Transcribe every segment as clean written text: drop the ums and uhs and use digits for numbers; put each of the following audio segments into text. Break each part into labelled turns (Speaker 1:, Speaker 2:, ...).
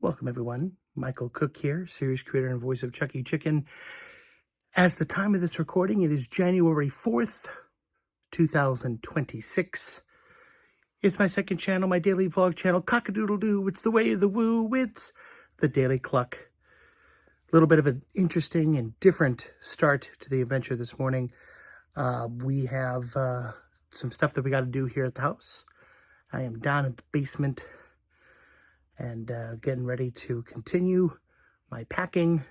Speaker 1: Welcome everyone, Michael Cook here, series creator and voice of Chucky Chicken. As the time of this recording, it is January 4th, 2026. It's my second channel, my daily vlog channel, Cock-a-doodle-doo. It's the way of the woo, it's the Daily Cluck. A little bit of an interesting and different start to the adventure this morning. We have some stuff that we got to do here at the house. I am down in the basement and getting ready to continue my packing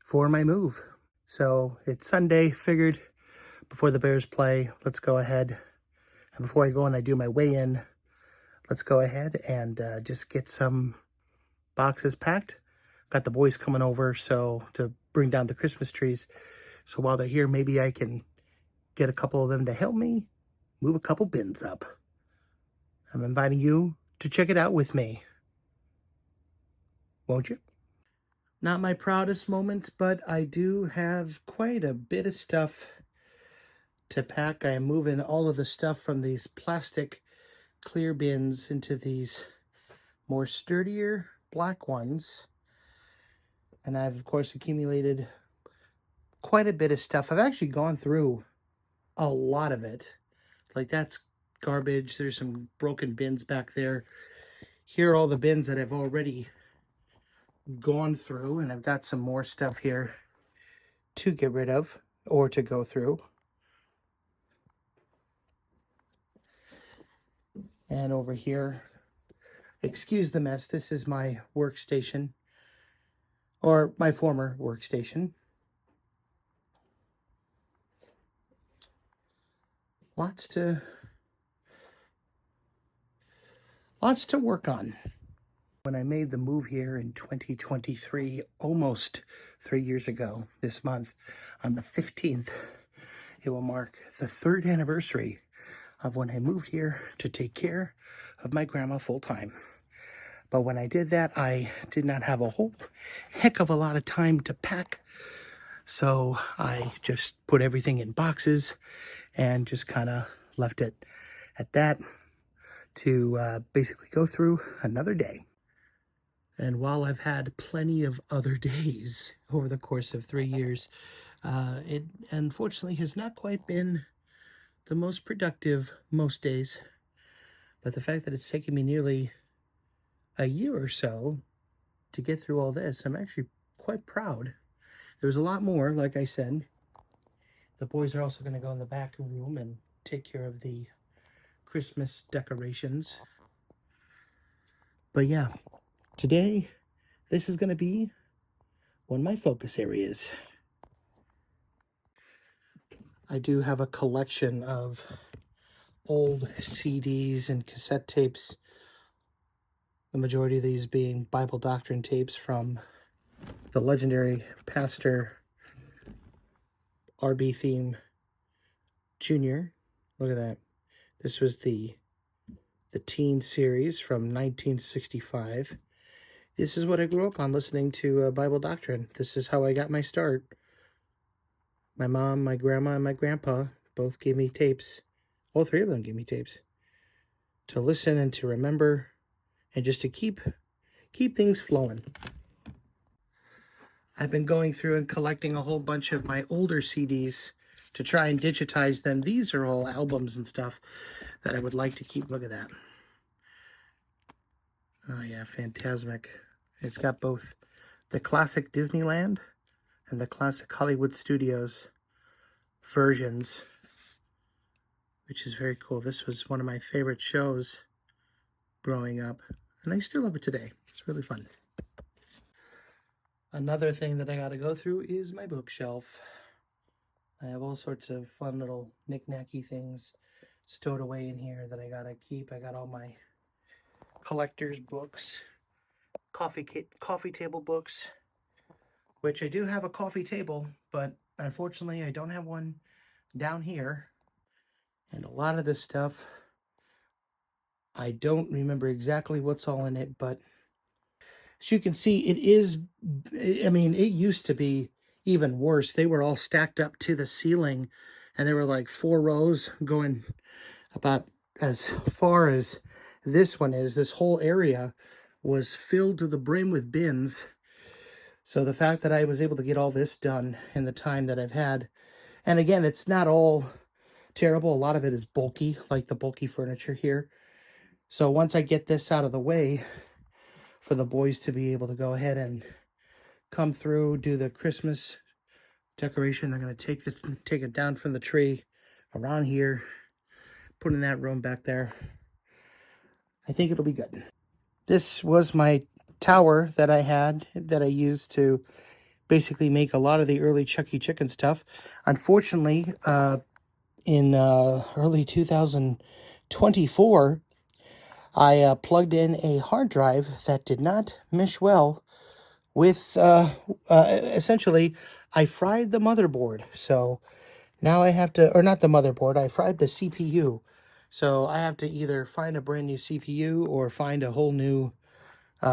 Speaker 1: for my move. So it's Sunday, figured before the Bears play, let's go ahead. And before I go and I do my weigh-in, let's go ahead and just get some boxes packed. Got the boys coming over so to bring down the Christmas trees. So while they're here, maybe I can get a couple of them to help me move a couple bins up. I'm inviting you to check it out with me. Won't you? Not my proudest moment, but I do have quite a bit of stuff to pack. I am moving all of the stuff from these plastic clear bins into these more sturdier black ones. And I've, of course, accumulated quite a bit of stuff. I've actually gone through a lot of it. Like, that's garbage. There's some broken bins back there. Here are all the bins that I've already gone through, and I've got some more stuff here to get rid of or to go through. And over here, excuse the mess, this is my workstation, or my former workstation. Lots to work on. When I made the move here in 2023, almost 3 years ago this month, on the 15th, it will mark the 3rd anniversary of when I moved here to take care of my grandma full-time. But when I did that, I did not have a whole heck of a lot of time to pack. So I just put everything in boxes and just kind of left it at that to basically go through another day. And while I've had plenty of other days over the course of 3 years, it unfortunately has not quite been the most productive most days. But the fact that it's taken me nearly a year or so to get through all this, I'm actually quite proud. There was a lot more, like I said. The boys are also going to go in the back room and take care of the Christmas decorations. But yeah, today, this is going to be one of my focus areas. I do have a collection of old CDs and cassette tapes, the majority of these being Bible doctrine tapes from the legendary pastor R.B. Theme Jr. Look at that. This was the teen series from 1965. This is what I grew up on, listening to Bible doctrine. This is how I got my start. My mom, my grandma, and my grandpa both gave me tapes. All three of them gave me tapes to listen and to remember and just to keep things flowing. I've been going through and collecting a whole bunch of my older CDs to try and digitize them. These are all albums and stuff that I would like to keep. Look at that. Oh yeah, Fantasmic. It's got both the classic Disneyland and the classic Hollywood Studios versions, which is very cool. This was one of my favorite shows growing up, and I still love it today. It's really fun. Another thing that I got to go through is my bookshelf. I have all sorts of fun little knick-knacky things stowed away in here that I got to keep. I got all my collector's books, coffee table books, which I do have a coffee table, but unfortunately I don't have one down here. And a lot of this stuff, I don't remember exactly what's all in it, but as you can see, it is, I mean, it used to be even worse. They were all stacked up to the ceiling, and there were like 4 rows going about as far as this one is. This whole area was filled to the brim with bins. So the fact that I was able to get all this done in the time that I've had, and again, it's not all terrible. A lot of it is bulky, like the bulky furniture here. So once I get this out of the way for the boys to be able to go ahead and come through, do the Christmas decoration, they're going to take it down from the tree around here, put in that room back there. I think it'll be good. This was my tower that I had, that I used to basically make a lot of the early Chucky Chicken stuff. Unfortunately, in early 2024, I plugged in a hard drive that did not mesh well with, essentially, I fried the motherboard. So now I have to, or not the motherboard, I fried the CPU. So I have to either find a brand new CPU or find a whole new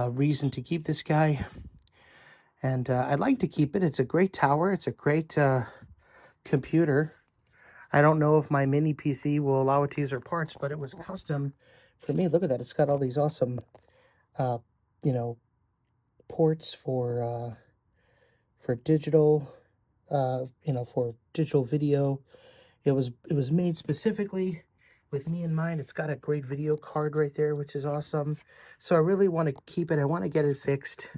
Speaker 1: reason to keep this guy. And I'd like to keep it. It's a great tower. It's a great computer. I don't know if my mini PC will allow it to use our parts, but it was custom for me. Look at that. It's got all these awesome, you know, ports for digital, you know, for digital video. It was made specifically with me in mind. It's got a great video card right there, which is awesome. So I really want to keep it. I want to get it fixed.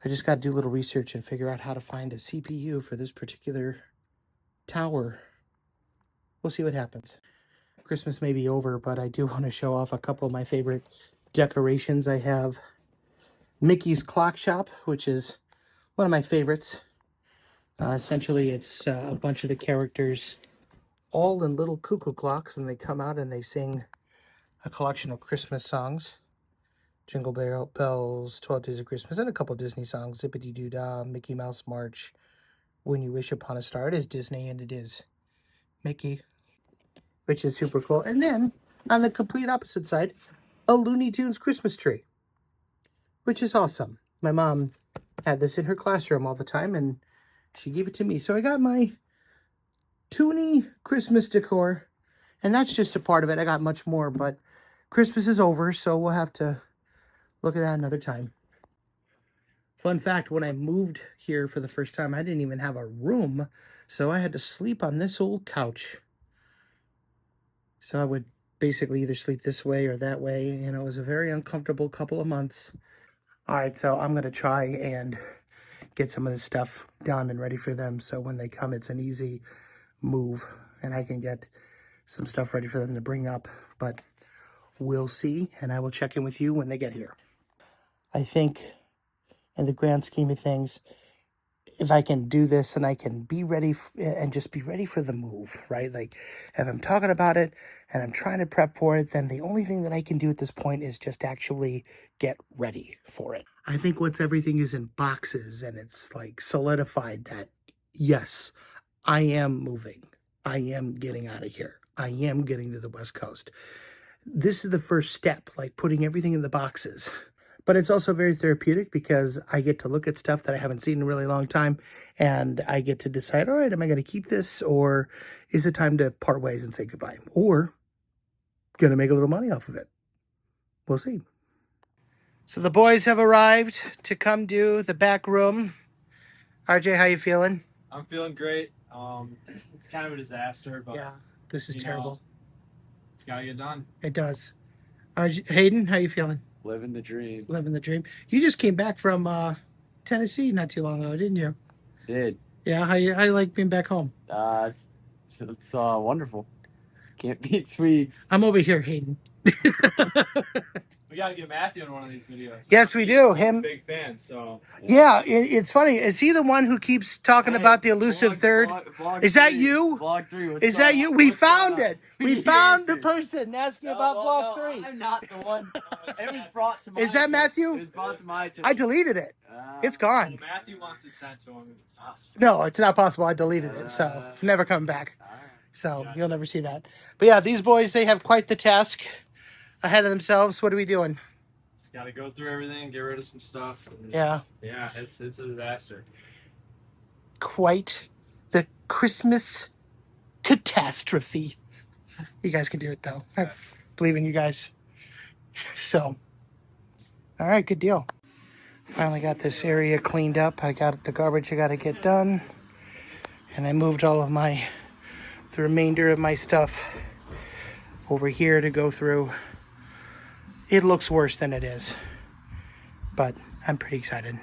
Speaker 1: I just got to do a little research and figure out how to find a CPU for this particular tower. We'll see what happens. Christmas may be over, but I do want to show off a couple of my favorite decorations. I have Mickey's Clock Shop, which is one of my favorites. Essentially, it's a bunch of the characters all in little cuckoo clocks, and they come out and they sing a collection of Christmas songs. Jingle Bells, 12 Days of Christmas, and a couple Disney songs. Zippity-Doo-Dah, Mickey Mouse March, When You Wish Upon a Star. It is Disney, and it is Mickey, which is super cool. And then, on the complete opposite side, a Looney Tunes Christmas tree, which is awesome. My mom had this in her classroom all the time, and she gave it to me. So I got my Toonie Christmas decor, and that's just a part of it. I got much more, but Christmas is over, so we'll have to look at that another time. Fun fact, when I moved here for the first time, I didn't even have a room, so I had to sleep on this old couch. So I would basically either sleep this way or that way, and it was a very uncomfortable couple of months. All right, so I'm going to try and get some of this stuff done and ready for them, so when they come, it's an easy move, and I can get some stuff ready for them to bring up, but we'll see, and I will check in with you when they get here. I think, in the grand scheme of things, if I can do this and I can be ready and just be ready for the move, right? Like, if I'm talking about it and I'm trying to prep for it, then the only thing that I can do at this point is just actually get ready for it. I think once everything is in boxes and it's like solidified that, yes, I am moving. I am getting out of here. I am getting to the West Coast. This is the first step, like putting everything in the boxes. But it's also very therapeutic because I get to look at stuff that I haven't seen in a really long time, and I get to decide, all right, am I going to keep this, or is it time to part ways and say goodbye, or going to make a little money off of it? We'll see. So the boys have arrived to come do the back room. RJ, how you feeling?
Speaker 2: I'm feeling great. It's kind of a disaster, but
Speaker 1: yeah, this is terrible.
Speaker 2: It's got to get done.
Speaker 1: It does. Hayden, how you feeling?
Speaker 3: Living the dream.
Speaker 1: Living the dream. You just came back from Tennessee not too long ago, didn't you?
Speaker 3: Did.
Speaker 1: Yeah, how you like being back home?
Speaker 3: It's wonderful. Can't beat Swedes.
Speaker 1: I'm over here, Hayden.
Speaker 2: We got to get Matthew in one of these videos.
Speaker 1: Yes, we do.
Speaker 2: He's a big fan, so.
Speaker 1: Yeah, it's funny. Is he the one who keeps talking about the elusive third? Is that you?
Speaker 3: Vlog 3.
Speaker 1: Is that you? We found it. We found the person asking about Vlog 3.
Speaker 3: I'm not the one. It was brought to my
Speaker 1: Is that Matthew?
Speaker 3: It was brought to my attention.
Speaker 1: I deleted it. It's gone.
Speaker 2: Well, Matthew wants it sent to him if it's possible.
Speaker 1: No, it's not possible. I deleted it, so it's never coming back. So you'll never see that. But yeah, these boys, they have quite the task ahead of themselves. What are we doing?
Speaker 2: Just got to go through everything, get rid of some stuff. And
Speaker 1: yeah,
Speaker 2: it's a disaster.
Speaker 1: Quite the Christmas catastrophe. You guys can do it though. I believe in you guys. So All right, good deal. Finally got this area cleaned up. I got the garbage I got to get done. And I moved all of the remainder of my stuff over here to go through. It looks worse than it is, but I'm pretty excited.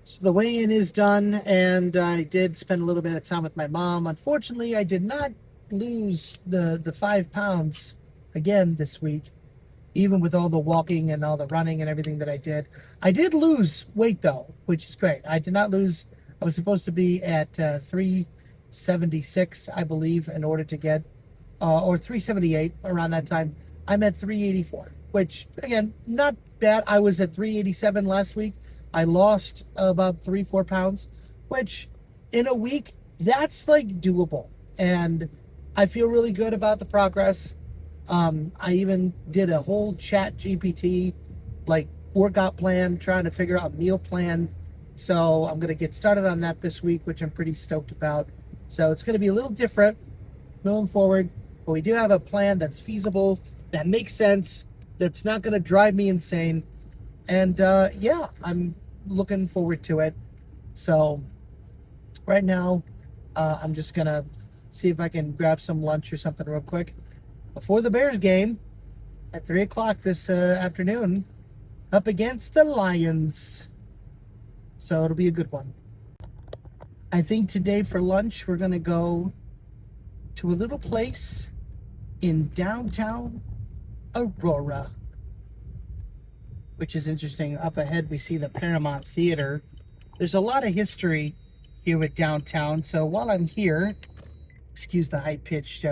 Speaker 1: So the weigh-in is done, and I did spend a little bit of time with my mom. Unfortunately, I did not lose the 5 pounds again this week, even with all the walking and all the running and everything that I did. I did lose weight though, which is great. I did not lose. I was supposed to be at 376, I believe, in order to get, or 378 around that time. I'm at 384, which again, not bad. I was at 387 last week. I lost about 3-4 pounds, which in a week, that's like doable. And I feel really good about the progress. I even did a whole chat GPT, like workout plan, trying to figure out a meal plan. So I'm going to get started on that this week, which I'm pretty stoked about. So it's going to be a little different moving forward, but we do have a plan that's feasible, that makes sense, that's not going to drive me insane. And yeah, I'm looking forward to it. So right now, I'm just going to see if I can grab some lunch or something real quick before the Bears game at 3 o'clock this afternoon up against the Lions. So it'll be a good one. I think today for lunch, we're going to go to a little place in downtown Aurora, which is interesting. Up ahead, we see the Paramount Theater. There's a lot of history here with downtown. So while I'm here, excuse the high-pitched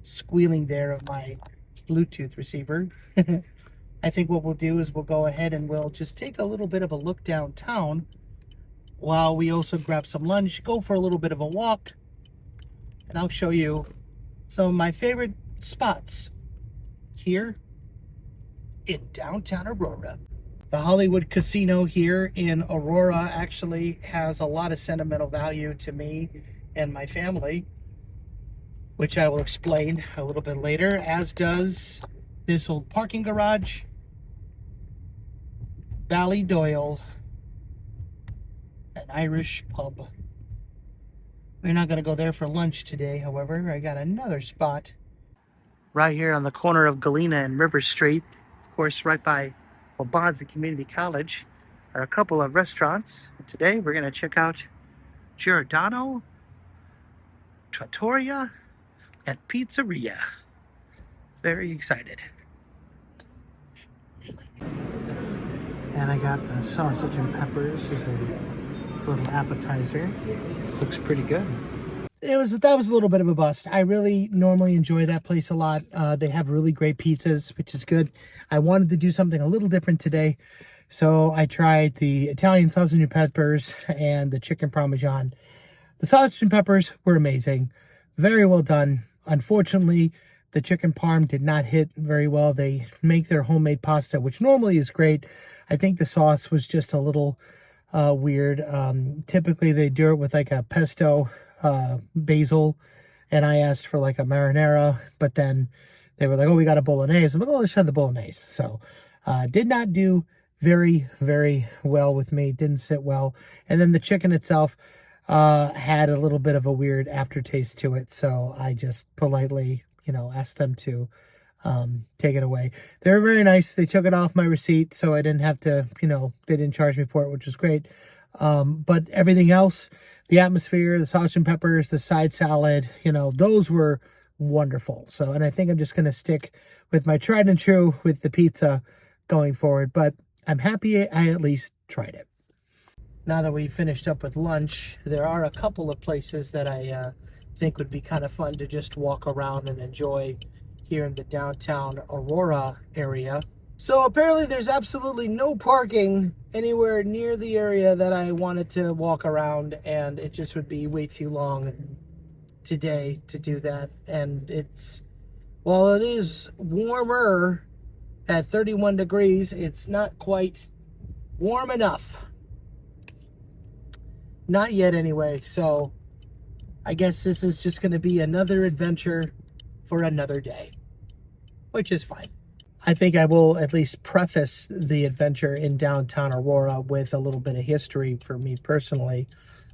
Speaker 1: squealing there of my Bluetooth receiver. I think what we'll do is we'll go ahead and we'll just take a little bit of a look downtown while we also grab some lunch, go for a little bit of a walk, and I'll show you some of my favorite spots here in downtown Aurora. The Hollywood Casino here in Aurora actually has a lot of sentimental value to me and my family, which I will explain a little bit later, as does this old parking garage, Ballydoyle, an Irish pub. We're not going to go there for lunch today, however. I got another spot right here on the corner of Galena and River Street. Of course, right by Wabanza Community College are a couple of restaurants. And today we're going to check out Giordano, Trattoria, and Pizzeria. Very excited. And I got the sausage and peppers as a little appetizer. Looks pretty good. That was a little bit of a bust. I really normally enjoy that place a lot. They have really great pizzas, which is good. I wanted to do something a little different today, so I tried the Italian sausage and peppers and the chicken parmesan. The sausage and peppers were amazing. Very well done. Unfortunately, the chicken parm did not hit very well. They make their homemade pasta, which normally is great. I think the sauce was just a little weird. Typically, they do it with like a pesto, basil, and I asked for like a marinara, but then they were like, oh, we got a bolognese. I'm like, oh, let's try the bolognese. So did not do very, very well with me. Didn't sit well. And then the chicken itself had a little bit of a weird aftertaste to it. So I just politely, asked them to take it away. They were very nice. They took it off my receipt, so I didn't have to, they didn't charge me for it, which was great. But everything else, the atmosphere, the sausage and peppers, the side salad, those were wonderful. So, and I think I'm just going to stick with my tried and true with the pizza going forward, but I'm happy I at least tried it. Now that we finished up with lunch, there are a couple of places that I think would be kind of fun to just walk around and enjoy here in the downtown Aurora area. So apparently there's absolutely no parking anywhere near the area that I wanted to walk around, and it just would be way too long today to do that. And while it is warmer at 31 degrees, it's not quite warm enough. Not yet anyway, so I guess this is just going to be another adventure for another day, which is fine. I think I will at least preface the adventure in downtown Aurora with a little bit of history for me personally.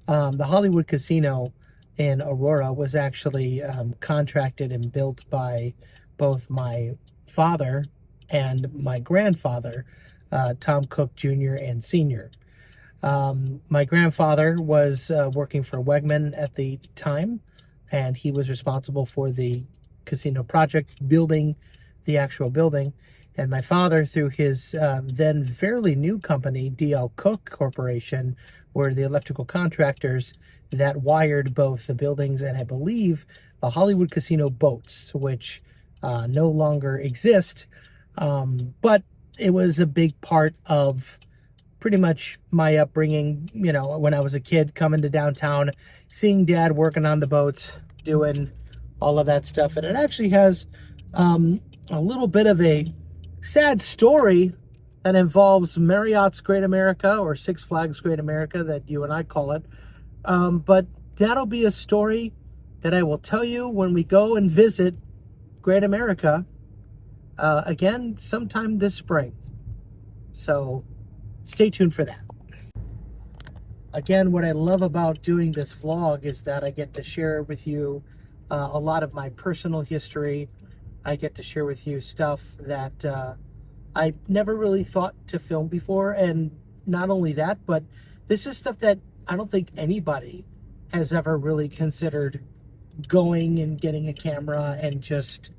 Speaker 1: The Hollywood Casino in Aurora was actually contracted and built by both my father and my grandfather, Tom Cook Jr. and Sr. My grandfather was working for Wegman at the time, and he was responsible for the casino project, building the actual building. And my father, through his then fairly new company, D.L. Cook Corporation, were the electrical contractors that wired both the buildings and I believe the Hollywood Casino boats, which no longer exist. But it was a big part of pretty much my upbringing, you know, when I was a kid, coming to downtown, seeing Dad working on the boats, doing all of that stuff. And it actually has a little bit of a sad story that involves Marriott's Great America, or Six Flags Great America that you and I call it. But that'll be a story that I will tell you when we go and visit Great America again sometime this spring. So stay tuned for that. Again, what I love about doing this vlog is that I get to share with you a lot of my personal history. I get to share with you stuff that I never really thought to film before. And not only that, but this is stuff that I don't think anybody has ever really considered going and getting a camera and just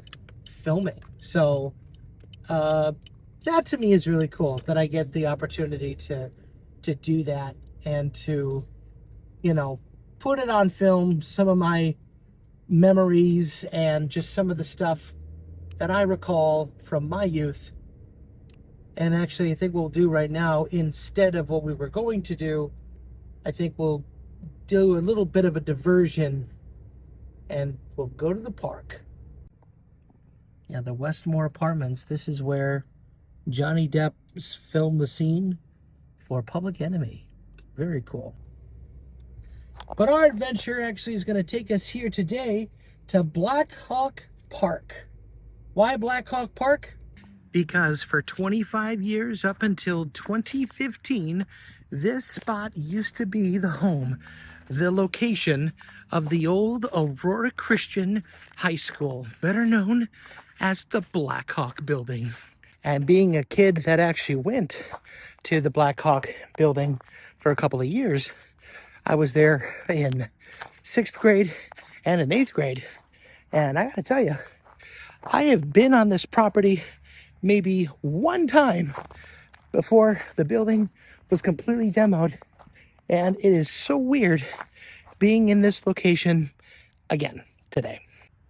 Speaker 1: filming. So that to me is really cool, that I get the opportunity to do that and to, you know, put it on film, some of my memories and just some of the stuff that I recall from my youth. And actually, I think we'll do right now, instead of what we were going to do, I think we'll do a little bit of a diversion and we'll go to the park. Yeah, the Westmore Apartments. This is where Johnny Depp filmed the scene for Public Enemy. Very cool. But our adventure actually is going to take us here today to Blackhawk Park. Why Blackhawk Park? Because for 25 years, up until 2015, this spot used to be the home, the location of the old Aurora Christian High School, better known as the Blackhawk Building. And being a kid that actually went to the Blackhawk Building for a couple of years, I was there in 6th grade and in 8th grade. And I gotta tell you, I have been on this property maybe one time before the building was completely demoed. And it is so weird being in this location again today.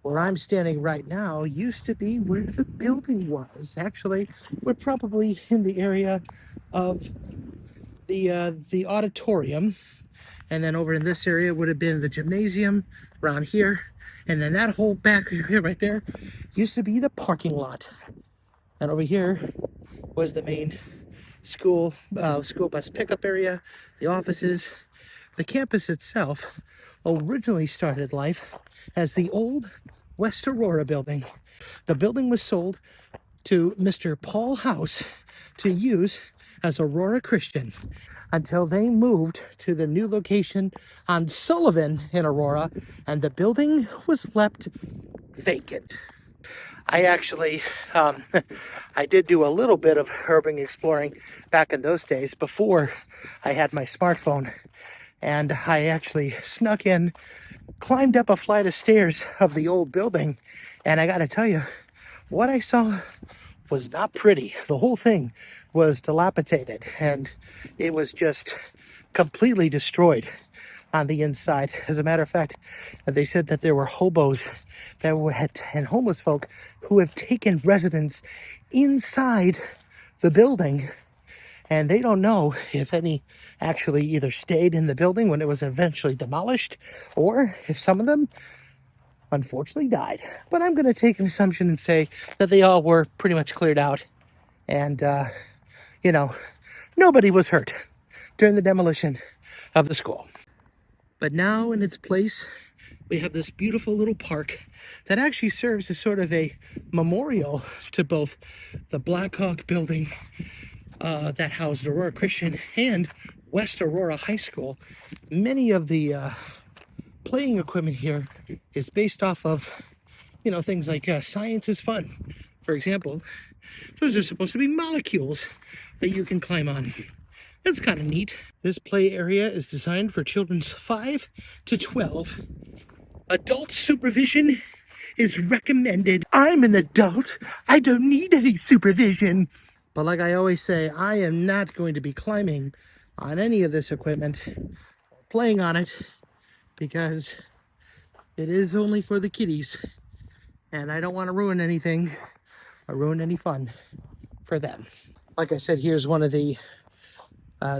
Speaker 1: Where I'm standing right now used to be where the building was. Actually, we're probably in the area of the auditorium. And then over in this area would have been the gymnasium around here. And then that whole back here right there used to be the parking lot. And over here was the main school bus pickup area, the offices. The campus itself originally started life as the old West Aurora building. The building was sold to Mr. Paul House to use as Aurora Christian until they moved to the new location on Sullivan in Aurora, and the building was left vacant. I actually, I did do a little bit of urban exploring back in those days before I had my smartphone. And I actually snuck in, climbed up a flight of stairs of the old building. And I got to tell you, what I saw was not pretty. The whole thing was dilapidated and it was just completely destroyed on the inside. As a matter of fact, they said that there were hobos and homeless folk who have taken residence inside the building, and they don't know if any actually either stayed in the building when it was eventually demolished, or if some of them unfortunately died. But I'm going to take an assumption and say that they all were pretty much cleared out, and you know, nobody was hurt during the demolition of the school. But now in its place we have this beautiful little park that actually serves as sort of a memorial to both the Blackhawk building that housed Aurora Christian and West Aurora High School. Many of the playing equipment here is based off of, you know, things like science is fun. For example, those are supposed to be molecules that you can climb on. That's kind of neat. This play area is designed for children 5 to 12. Adult supervision is recommended. I'm an adult. I don't need any supervision. But like I always say, I am not going to be climbing on any of this equipment, playing on it, because it is only for the kiddies. And I don't want to ruin anything or ruin any fun for them. Like I said, here's one of the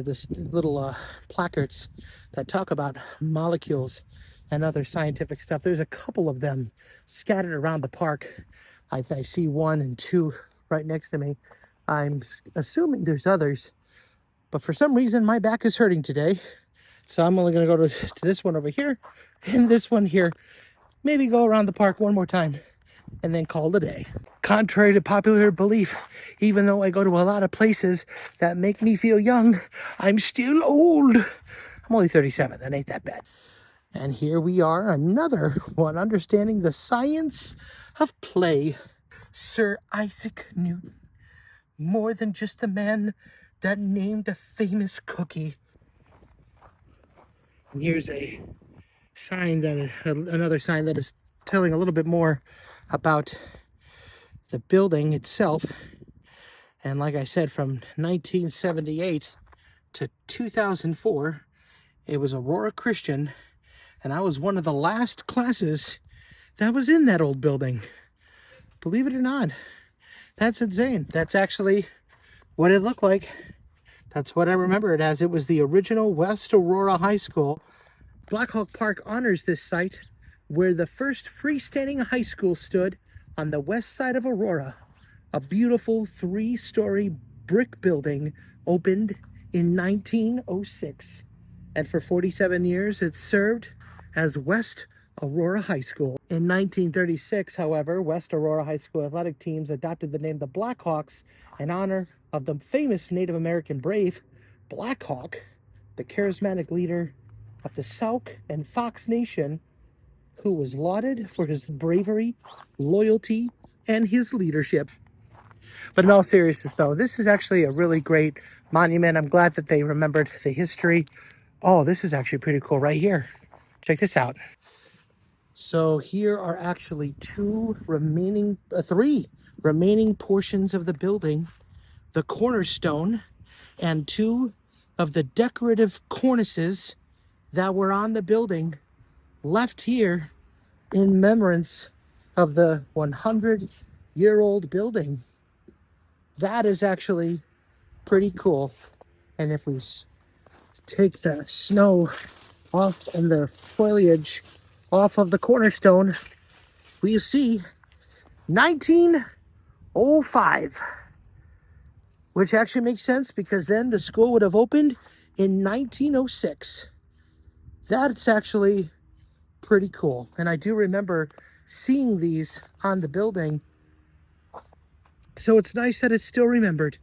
Speaker 1: this little placards that talk about molecules and other scientific stuff. There's a couple of them scattered around the park. I see 1 and 2 right next to me. I'm assuming there's others, but for some reason my back is hurting today, so I'm only going to go to this one over here and this one here. Maybe go around the park one more time and then call it a day. Contrary to popular belief, even though I go to a lot of places that make me feel young, I'm still old. I'm only 37, that ain't that bad. And here we are, another one, understanding the science of play. Sir Isaac Newton, more than just the man that named a famous cookie. And here's a sign that another sign that is telling a little bit more about the building itself. And like I said, from 1978 to 2004, it was Aurora Christian, and I was one of the last classes that was in that old building. Believe it or not, that's insane. That's actually what it looked like. That's what I remember it as. It was the original West Aurora High School. Blackhawk Park honors this site where the first freestanding high school stood on the west side of Aurora. A beautiful 3-story brick building opened in 1906. And for 47 years, it served as West Aurora High School. In 1936, however, West Aurora High School athletic teams adopted the name the Blackhawks in honor of the famous Native American brave, Blackhawk, the charismatic leader of the Sauk and Fox Nation, who was lauded for his bravery, loyalty, and his leadership. But in all seriousness, though, this is actually a really great monument. I'm glad that they remembered the history. Oh, this is actually pretty cool right here. Check this out. So here are actually 3 remaining portions of the building, the cornerstone, and 2 of the decorative cornices that were on the building, left here in remembrance of the 100-year-old building. That is actually pretty cool. And if we take the snow off and the foliage off of the cornerstone, we see 1905, which actually makes sense because then the school would have opened in 1906. That's actually pretty cool. And I do remember seeing these on the building. So it's nice that it's still remembered.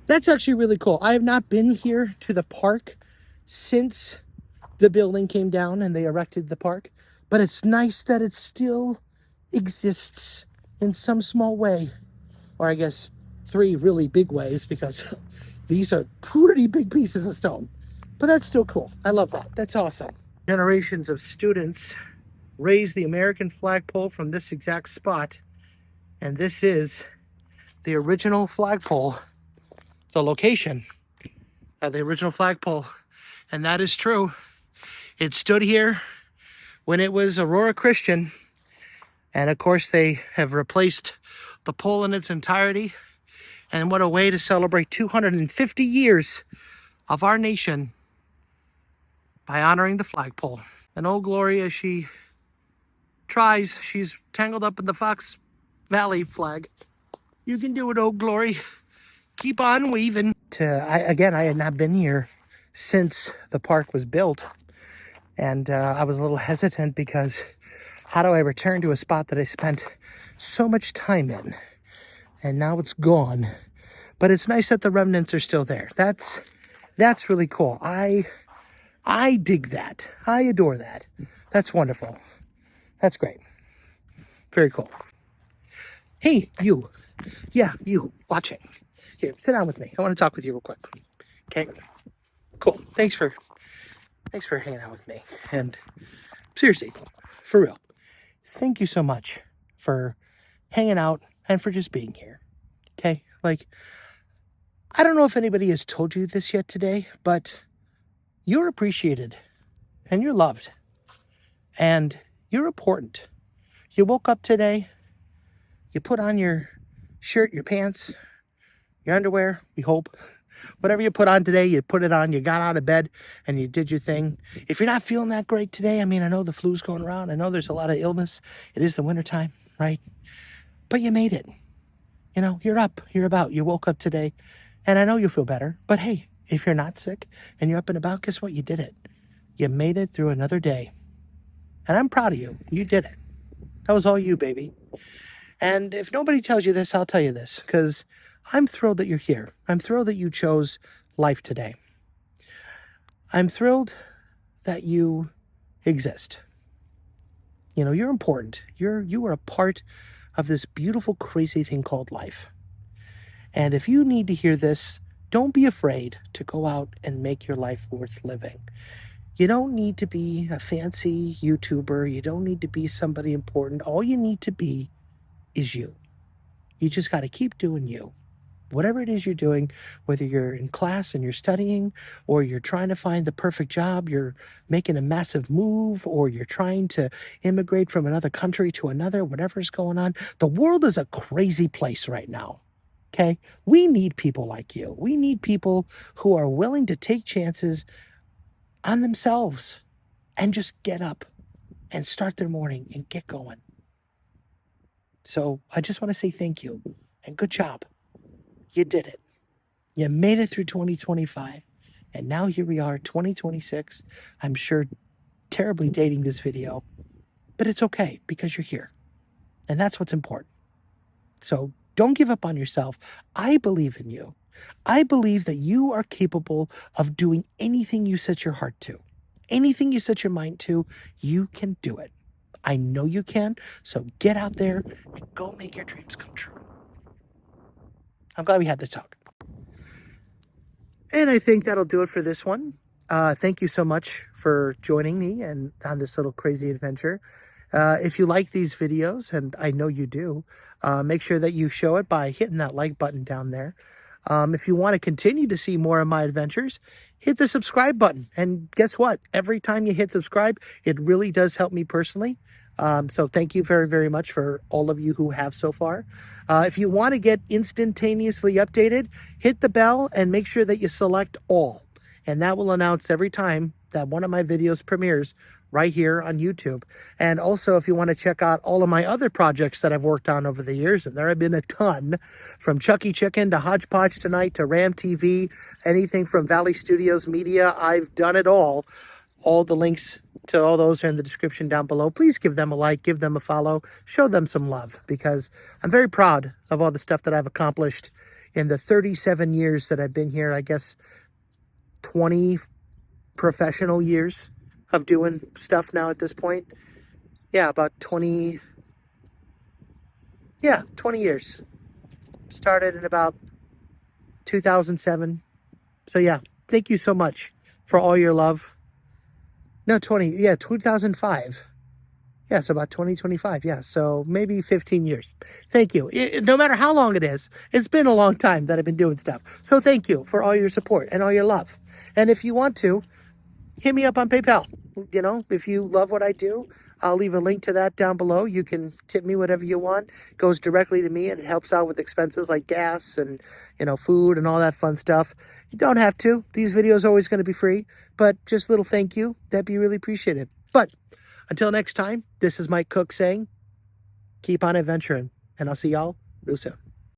Speaker 1: That's actually really cool. I have not been here to the park since the building came down and they erected the park, but it's nice that it still exists in some small way, or I guess 3 really big ways, because these are pretty big pieces of stone, but that's still cool. I love that. That's awesome. Generations of students raised the American flagpole from this exact spot, and this is the original flagpole, the location of the original flagpole. And that is true. It stood here when it was Aurora Christian, and of course they have replaced the pole in its entirety. And what a way to celebrate 250 years of our nation by honoring the flagpole. And Old Glory, as she tries, she's tangled up in the Fox Valley flag. You can do it, Old Glory. Keep on weaving. Again, I had not been here since the park was built. And I was a little hesitant because How do I return to a spot that I spent so much time in? And now it's gone. But it's nice that the remnants are still there. That's really cool. I dig that. I adore that. That's wonderful. That's great. Very cool. Hey, you. Yeah, you watching. Here, sit down with me. I want to talk with you real quick. Okay? Cool. Thanks for hanging out with me. And seriously, for real, thank you so much for hanging out and for just being here. Okay? Like, I don't know if anybody has told you this yet today, but you're appreciated and you're loved and you're important. You woke up today, you put on your shirt, your pants, your underwear, we hope. Whatever you put on today, you put it on, you got out of bed and you did your thing. If you're not feeling that great today, I mean, I know the flu's going around. I know there's a lot of illness. It is the wintertime, right? But you made it. You know, you're up, you're about. You woke up today and I know you'll feel better. But hey, if you're not sick and you're up and about, guess what? You did it. You made it through another day. And I'm proud of you. You did it. That was all you, baby. And if nobody tells you this, I'll tell you this, because I'm thrilled that you're here. I'm thrilled that you chose life today. I'm thrilled that you exist. You know, you're important. You are a part of this beautiful, crazy thing called life. And if you need to hear this, don't be afraid to go out and make your life worth living. You don't need to be a fancy YouTuber. You don't need to be somebody important. All you need to be is you. You just got to keep doing you. Whatever it is you're doing, whether you're in class and you're studying, or you're trying to find the perfect job, you're making a massive move, or you're trying to immigrate from another country to another, whatever's going on. The world is a crazy place right now. Okay? We need people like you. We need people who are willing to take chances on themselves and just get up and start their morning and get going. So I just want to say thank you and good job. You did it. You made it through 2025. And now here we are, 2026. I'm sure terribly dating this video, but it's okay because you're here. And that's what's important. So don't give up on yourself. I believe in you. I believe that you are capable of doing anything you set your heart to. Anything you set your mind to, you can do it. I know you can. So get out there and go make your dreams come true. I'm glad we had this talk. And I think that'll do it for this one. Thank you so much for joining me and on this little crazy adventure. If you like these videos, and I know you do, make sure that you show it by hitting that like button down there. If you want to continue to see more of my adventures, hit the subscribe button. And guess what? Every time you hit subscribe, it really does help me personally. So thank you very, very much for all of you who have so far. If you want to get instantaneously updated, hit the bell and make sure that you select all. And that will announce every time that one of my videos premieres right here on YouTube. And also, if you want to check out all of my other projects that I've worked on over the years, and there have been a ton, from Chucky Chicken to Hodgepodge Tonight to Ram TV, anything from Valley Studios Media, I've done it all. All the links to all those are in the description down below. Please give them a like, give them a follow, show them some love, because I'm very proud of all the stuff that I've accomplished in the 37 years that I've been here. I guess 20 professional years of doing stuff now at this point. Yeah, about 20 years. Started in about 2007. So yeah, thank you so much for all your love. No, 2005. Yeah, so about 2025. Yeah, so maybe 15 years. Thank you. No matter how long it is, it's been a long time that I've been doing stuff. So thank you for all your support and all your love. And if you want to, hit me up on PayPal. You know, if you love what I do, I'll leave a link to that down below. You can tip me whatever you want. It goes directly to me, and it helps out with expenses like gas and, you know, food and all that fun stuff. You don't have to. These videos are always going to be free, but just a little thank you. That'd be really appreciated. But until next time, this is Mike Cook saying, keep on adventuring, and I'll see y'all real soon.